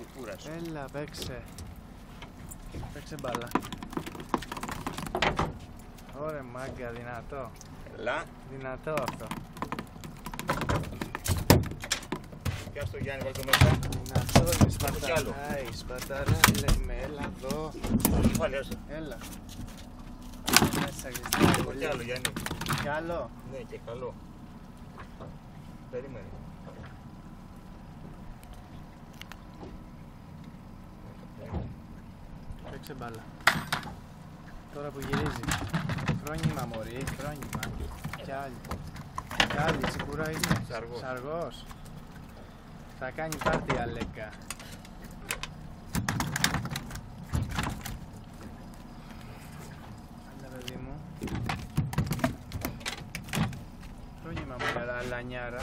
Ξεκούρασε. Έλα, παίξε. Παίξε μπάλα. Ωραία μάγκα, δυνατό. Έλα. Δυνατό αυτό. Πιάσ' το Γιάννη, βάλ' το μέσα. Δυνατό είναι άλλο. σπαταράει. Σπαταράει, λέμε. Έλα εδώ. Όχι πάλι, άσε. Έλα. Μέσα γλυστά Έχω πολύ. κι άλλο Γιάννη. Κι άλλο. Ναι, και καλό. Περίμενε. Παίξε μπάλα. Τώρα που γυρίζει. Φρόνημα μωρή, φρόνημα. Κι άλλη. Κι άλλη, σίγουρα είναι. Σαργός. Σαργός. Θα κάνει πάρτι Αλέκα. Έλα παιδί μου. Φρόνημα μωρή, λανιάρα.